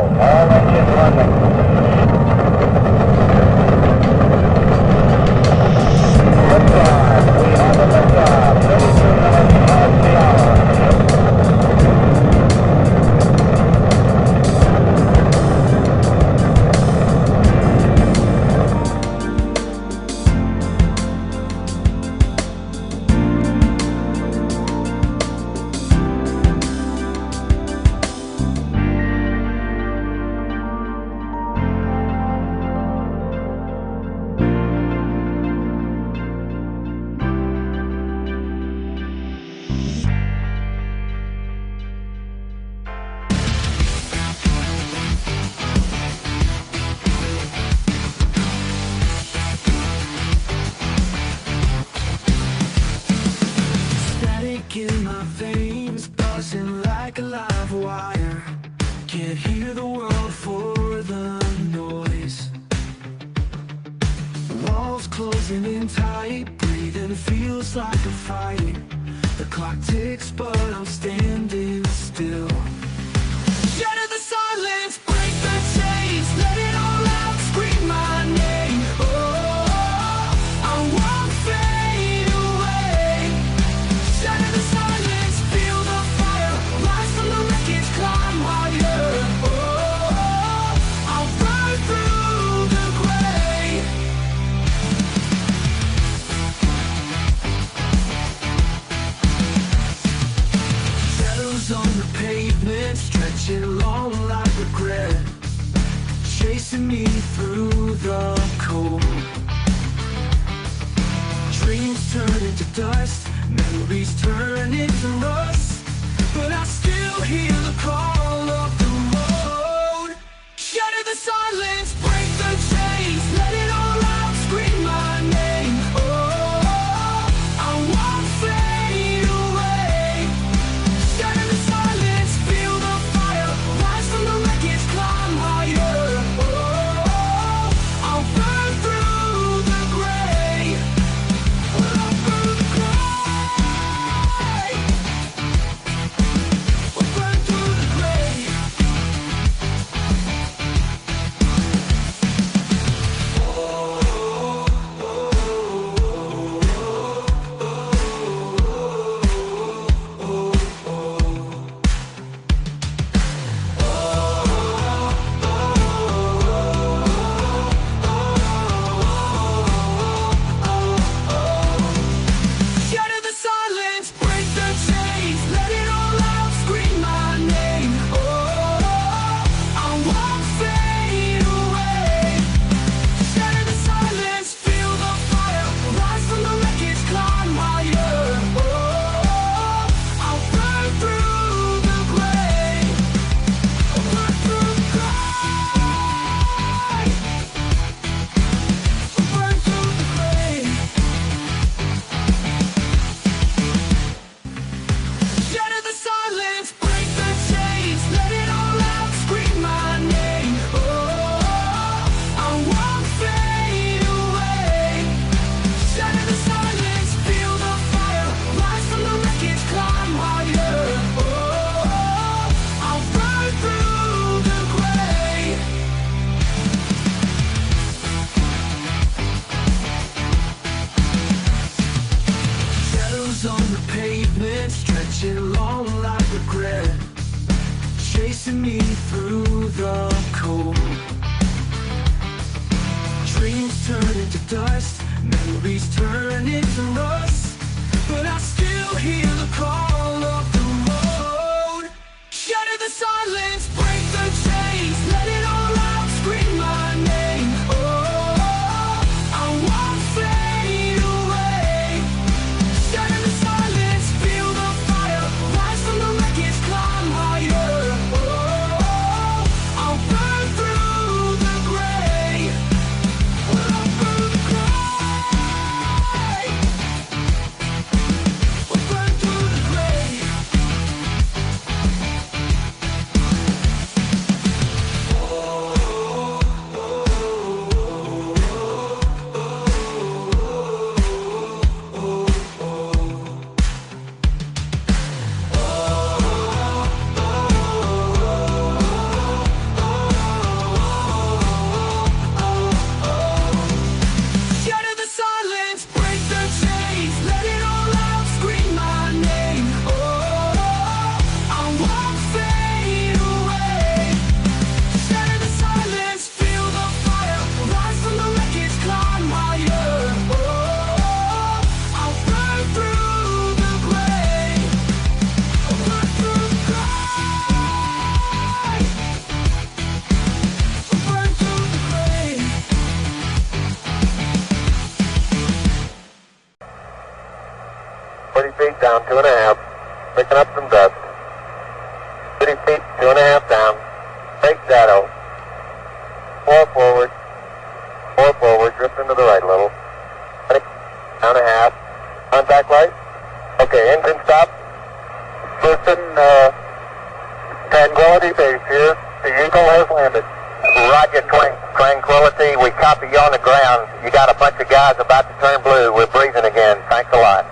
All engine running. Liftoff. We have a liftoff. 32 minutes past the hour. In my veins, buzzing like a live wire. Can't hear the world for the noise. Walls closing in tight, breathing feels like a fight. The clock ticks, but I'm standing still. Shatter the silence, break the chains, let it all out, scream my name. Oh, I won't fade away. Shatter the silence, feel the fire, rise from the wreckage, climb higher. Oh, I'll burn through the gray. Shadows on the pavement, stretching long like regret, chasing me through the cold. Dreams turn into dust, memories turn into rust, but I still hear the call of the road. Shatter the silence, break the chains, let it all out, scream my name. Oh, I won't fade away. Shatter the silence, feel the fire, rise from the wreckage, climb higher. Oh, I'll burn through the gray. I'll burn the gray. We'll burn through the gray. Shatter the silence, break the chains, let it all out, scream my name. Oh, I won't fade away. Shatter the silence, feel the fire, rise from the wreckage, climb higher. Oh, I'll burn through the gray. I'll burn through the gray. I'll burn through the gray. Shatter the silence, break the chains, let it all out, scream my name. Oh, I won't fade away. Shatter the silence, feel the fire, rise from the wreckage, climb higher. Oh, I'll burn through the gray. Shadows on the pavement, stretching long like regret, chasing me through the cold. Dreams turn into dust, memories turn into rust, but I still hear the call of the road. Shatter the silence, break the chains, let it all out, scream my name. Oh, I won't fade away. Shatter the silence, feel the fire, rise from the wreckage, climb higher. Oh, I'll burn through the gray. I'll burn the gray. We'll burn through feet down, 2.5. Picking up some dust. 30 feet, 2.5 down. Break shadow. 4 forward. 4 forward, drift into the right a little. Down a half. Contact light. Okay, engine stop. Listen, Tranquility Base here. The Eagle has landed. Roger, Tranquility. We copy you on the ground. You got a bunch of guys about to turn blue. We're breathing again. Thanks a lot.